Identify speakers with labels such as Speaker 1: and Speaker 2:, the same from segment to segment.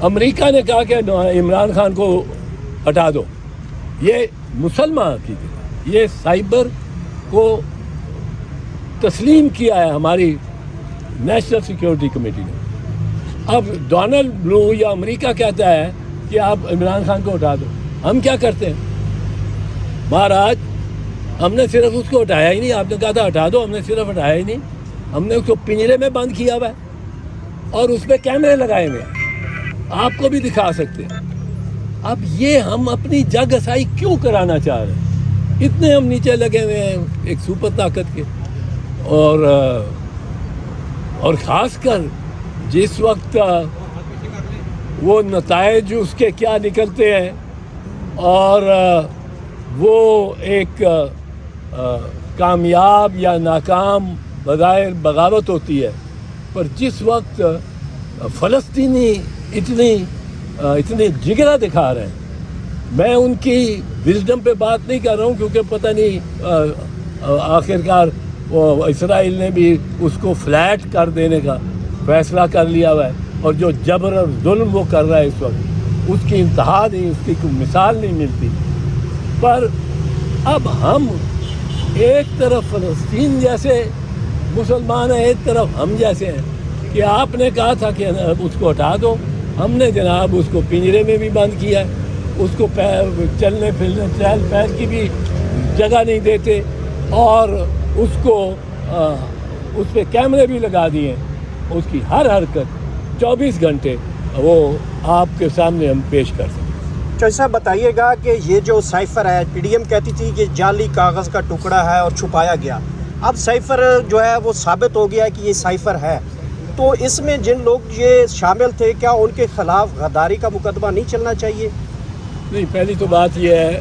Speaker 1: امریکہ نے کہا کہ عمران خان کو ہٹا دو. یہ مسلمان کی یہ سائبر کو تسلیم کیا ہے ہماری نیشنل سیکیورٹی کمیٹی نے. اب ڈونلڈ بلو یا امریکہ کہتا ہے کہ آپ عمران خان کو ہٹا دو. ہم کیا کرتے ہیں مہاراج؟ ہم نے صرف اس کو ہٹایا ہی نہیں. آپ نے کہا تھا ہٹا دو, ہم نے صرف ہٹایا ہی نہیں, ہم نے اس کو پنجرے میں بند کیا ہوا ہے اور اس پہ کیمرے لگائے ہوئے ہیں, آپ کو بھی دکھا سکتے ہیں. اب یہ ہم اپنی جگ ہسائی کیوں کرانا چاہ رہے ہیں؟ اتنے ہم نیچے لگے ہوئے ہیں ایک سپر طاقت کے. اور خاص کر جس وقت وہ نتائج اس کے کیا نکلتے ہیں اور وہ ایک کامیاب یا ناکام بظاہر بغاوت ہوتی ہے, پر جس وقت فلسطینی اتنی جگرا دکھا رہے ہیں. میں ان کی وزڈم پہ بات نہیں کر رہا ہوں کیونکہ پتہ نہیں آخرکار وہ اسرائیل نے بھی اس کو فلیٹ کر دینے کا فیصلہ کر لیا ہوا ہے, اور جو جبر اور ظلم وہ کر رہا ہے اس وقت اس کی انتہا نہیں, اس کی کوئی مثال نہیں ملتی. پر اب ہم ایک طرف فلسطین جیسے مسلمان ہیں, ایک طرف ہم جیسے ہیں کہ آپ نے کہا تھا کہ اس کو ہٹا دو, ہم نے جناب اس کو پنجرے میں بھی بند کیا ہے, اس کو چلنے پھرنے چہل پہل کی بھی جگہ نہیں دیتے, اور اس کو اس پہ کیمرے بھی لگا دیے. اس کی ہر حرکت 24 گھنٹے وہ آپ کے سامنے ہم پیش کر سکتے.
Speaker 2: چوہدری صاحب بتائیے گا کہ یہ جو سائفر ہے, پی ڈی ایم کہتی تھی کہ جعلی کاغذ کا ٹکڑا ہے اور چھپایا گیا, اب سائفر جو ہے وہ ثابت ہو گیا کہ یہ سائفر ہے, تو اس میں جن لوگ یہ شامل تھے کیا ان کے خلاف غداری کا مقدمہ نہیں چلنا چاہیے؟
Speaker 1: نہیں, پہلی تو بات یہ ہے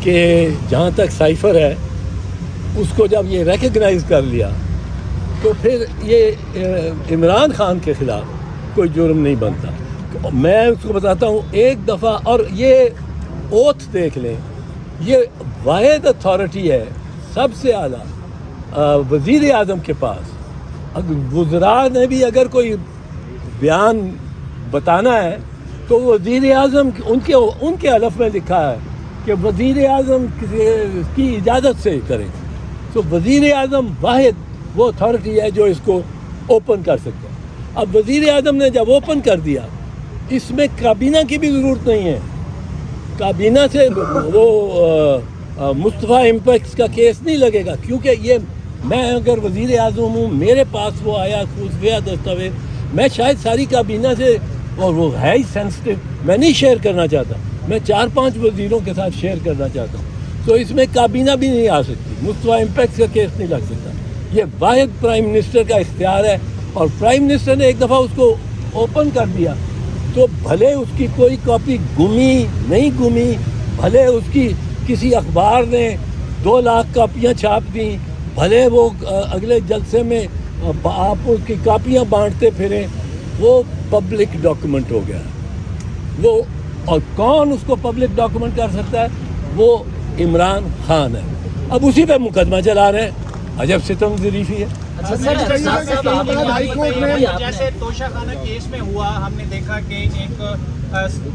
Speaker 1: کہ جہاں تک سائفر ہے اس کو جب یہ ریکگنائز کر لیا تو پھر یہ عمران خان کے خلاف کوئی جرم نہیں بنتا. میں اس کو بتاتا ہوں ایک دفعہ, اور یہ اوتھ دیکھ لیں, یہ واحد اتھارٹی ہے سب سے اعلیٰ وزیر اعظم کے پاس. وزراء نے بھی اگر کوئی بیان بتانا ہے تو وزیر اعظم ان کے حلف میں لکھا ہے کہ وزیر اعظم کی اجازت سے کریں. تو وزیر اعظم واحد وہ اتھارٹی ہے جو اس کو اوپن کر سکتا ہے. اب وزیر اعظم نے جب اوپن کر دیا, اس میں کابینہ کی بھی ضرورت نہیں ہے. کابینہ سے وہ مصطفیٰ امپیکس کا کیس نہیں لگے گا, کیونکہ یہ میں اگر وزیر اعظم ہوں, میرے پاس وہ آیا خفیہ دستاویز, میں شاید ساری کابینہ سے, اور وہ ہے ہی سینسٹیو, میں نہیں شیئر کرنا چاہتا, میں 4-5 وزیروں کے ساتھ شیئر کرنا چاہتا ہوں. تو اس میں کابینہ بھی نہیں آ سکتی, مصطفیٰ امپیکس کا کیس نہیں لگ سکتا. یہ واحد پرائم منسٹر کا اختیار ہے, اور پرائم منسٹر نے ایک دفعہ اس کو اوپن کر دیا تو بھلے اس کی کوئی کاپی گمی نہیں گمی, بھلے اس کی کسی اخبار نے 2 لاکھ کاپیاں چھاپ دیں, بھلے وہ اگلے جلسے میں آپ اس کی کاپیاں بانٹتے پھریں, وہ پبلک ڈاکومنٹ ہو گیا. وہ اور کون اس کو پبلک ڈاکومنٹ کر سکتا ہے؟ وہ عمران خان ہے. اب اسی پہ مقدمہ چلا رہے ہیں. عجب ستم ظریفی ہے.
Speaker 3: جیسے توشہ خانہ کیس میں ہوا, ہم نے دیکھا کہ ایک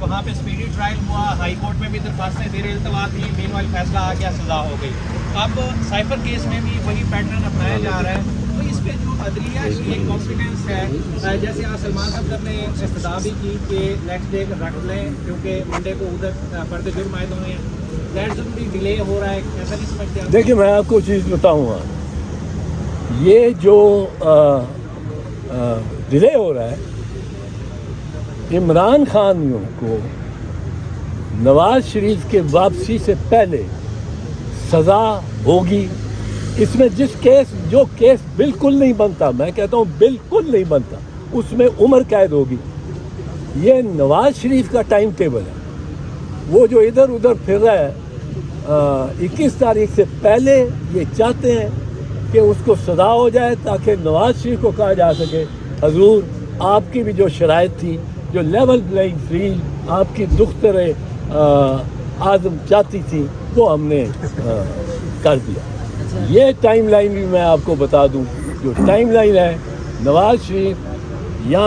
Speaker 3: وہاں پہ اسپیڈی ٹرائل ہوا, ہائی کورٹ میں بھی درخواستیں زیر التوا تھیں, مین وائل فیصلہ آ گیا, سزا ہو گئی. اب سائفر کیس میں بھی وہی پیٹرن اپنایا جا رہا ہے. تو اس پہ جو عدلیہ کی ایک کانفیڈنس ہے, جیسے آج سلمان صاحب نے استدعا بھی کی کہ نیکسٹ ڈے رکھ لیں کیونکہ منڈے کو ادھر فرد جرم عائد ہونے ہیں, دیٹ بھی ڈیلے ہو رہا ہے, ایسا نہیں سمجھتے آپ؟
Speaker 1: دیکھیے میں آپ کو چیز بتاؤں گا, یہ جو ڈیلے ہو رہا ہے, عمران خان کو نواز شریف کے واپسی سے پہلے سزا ہوگی. اس میں جو کیس بالکل نہیں بنتا, میں کہتا ہوں بالکل نہیں بنتا, اس میں عمر قید ہوگی. یہ نواز شریف کا ٹائم ٹیبل ہے. وہ جو ادھر ادھر پھر رہا ہے, 21 تاریخ سے پہلے یہ چاہتے ہیں کہ اس کو سزا ہو جائے تاکہ نواز شریف کو کہا جا سکے حضور آپ کی بھی جو شرائط تھی, جو لیول پلینگ فیلڈ آپ کی دختر اعظم چاہتی تھی, وہ ہم نے کر دیا. یہ ٹائم لائن بھی میں آپ کو بتا دوں, جو ٹائم لائن ہے, نواز شریف یا